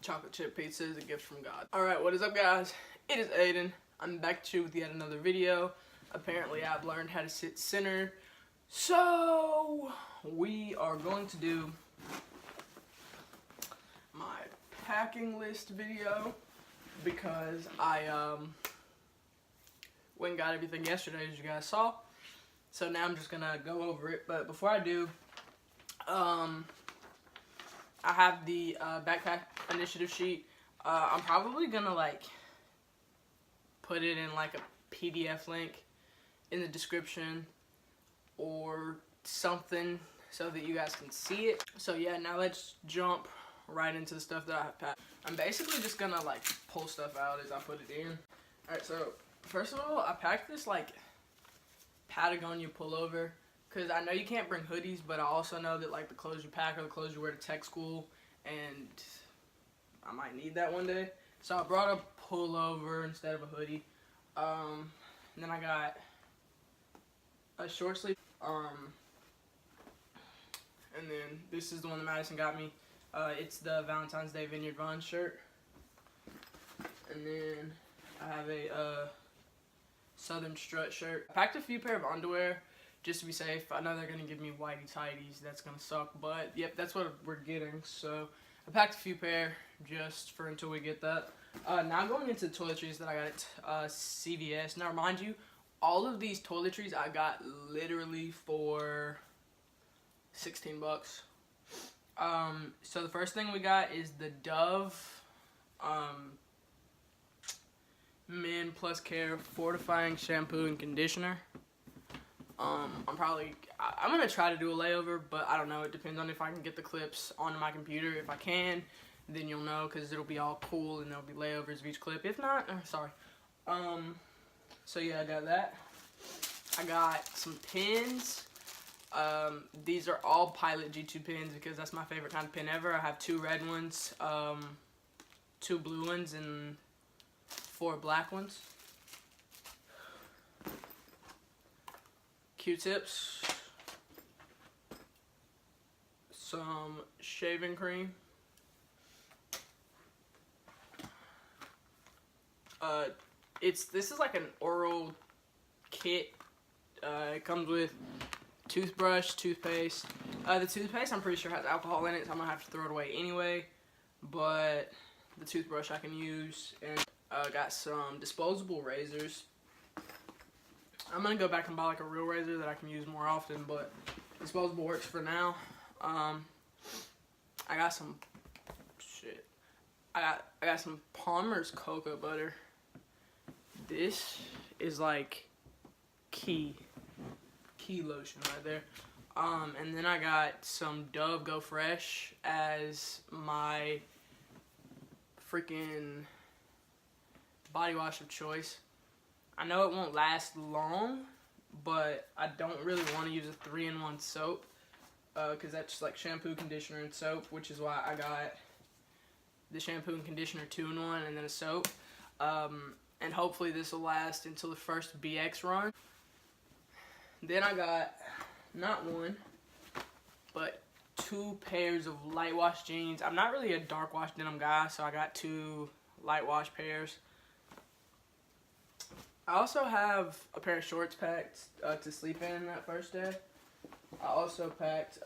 chocolate chip pizza is a gift from God. Alright, what is up guys? It is Aiden. I'm back to you with yet another video. Apparently I've learned how to sit center. So we are going to do my packing list video because I went and got everything yesterday, as you guys saw. So now I'm just gonna go over it. But before I do, I have the backpack initiative sheet. I'm probably gonna like put it in like a PDF link in the description or something so that you guys can see it. So yeah, now let's jump right into the stuff that I have packed. I'm basically just gonna like pull stuff out as I put it in. Alright, so first of all, I packed this like Patagonia pullover because I know you can't bring hoodies, but I also know that like the clothes you pack are the clothes you wear to tech school, and I might need that one day. So I brought a pullover instead of a hoodie. And then I got a short sleeve. And then this is the one that Madison got me. It's the Valentine's Day Vineyard Vine shirt. And then I have a Southern Strut shirt. I packed a few pair of underwear just to be safe. I know they're gonna give me whitey tighties. That's gonna suck, but yep, that's what we're getting. So I packed a few pair just for until we get that. Now going into the toiletries that I got at CVS. Now mind you, all of these toiletries I got literally for 16 bucks. So the first thing we got is the Dove Men Plus Care Fortifying Shampoo and Conditioner. I'm gonna try to do a layover, but I don't know. It depends on if I can get the clips onto my computer. If I can, then you'll know, because it'll be all cool and there'll be layovers of each clip. If not, sorry. So yeah, I got that. I got some pins. These are all Pilot G2 pins because that's my favorite kind of pin ever. I have 2 red ones, 2 blue ones, and 4 black ones. Q-tips, some shaving cream, this is like an oral kit. It comes with toothbrush, toothpaste. The toothpaste I'm pretty sure has alcohol in it, so I'm gonna have to throw it away anyway, but the toothbrush I can use. And got some disposable razors. I'm gonna go back and buy like a real razor that I can use more often, but disposable works for now. I got some shit. I got some Palmer's cocoa butter. This is like key lotion right there. And then I got some Dove Go Fresh as my freaking body wash of choice. I know it won't last long, but I don't really want to use a 3-in-1 soap because that's just like shampoo, conditioner, and soap, which is why I got the shampoo and conditioner 2-in-1 and then a soap. And hopefully this will last until the first BX run. Then I got not 1, but 2 pairs of light wash jeans. I'm not really a dark wash denim guy, so I got 2 light wash pairs. I also have a pair of shorts packed to sleep in that first day. I also packed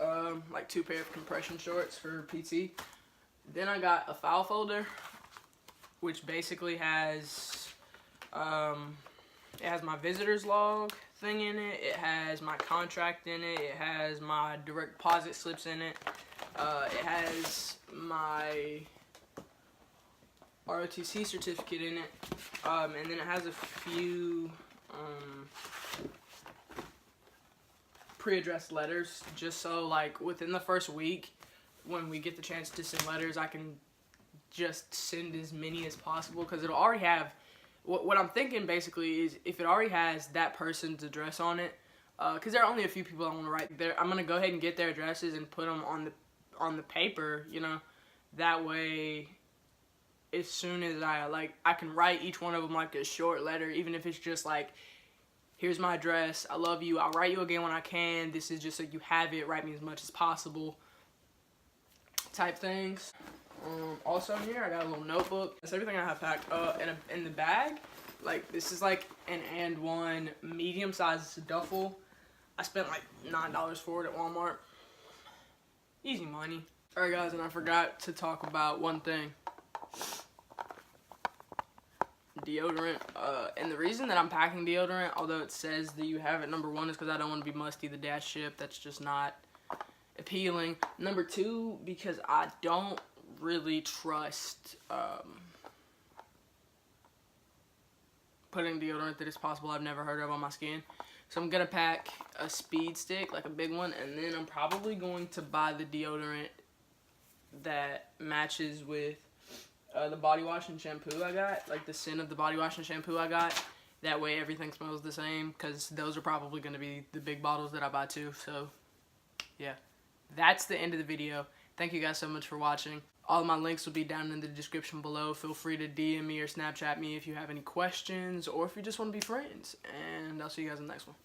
like 2 pair of compression shorts for PT. Then I got a file folder, which basically has it has my visitor's log thing in it. It has my contract in it. It has my direct deposit slips in it. It has my ROTC certificate in it, and then it has a few pre-addressed letters, just so like within the first week when we get the chance to send letters, I can just send as many as possible, because it'll already have what I'm thinking basically is if it already has that person's address on it, because there are only a few people I want to write there. I'm gonna go ahead and get their addresses and put them on the paper, you know, that way as soon as I can write each one of them like a short letter, even if it's just like, here's my address, I love you, I'll write you again when I can, this is just so you have it, write me as much as possible type things. Also in here, I got a little notebook. That's everything I have packed. In the bag, like this is like an and one medium-sized duffel. I spent like $9 for it at Walmart. Easy money. Alright guys, and I forgot to talk about one thing. Deodorant. And the reason that I'm packing deodorant, although it says that you have it, number one, is because I don't want to be musty the day I ship. That's just not appealing. Number two, because I don't really trust putting deodorant that is possible I've never heard of on my skin. So I'm gonna pack a speed stick, like a big one, and then I'm probably going to buy the deodorant that matches with the body wash and shampoo I got, like the scent of the body wash and shampoo I got. That way everything smells the same, because those are probably going to be the big bottles that I buy too. So yeah, that's the end of the video. Thank you guys so much for watching. All of my links will be down in the description below. Feel free to DM me or Snapchat me if you have any questions, or if you just want to be friends. And I'll see you guys in the next one.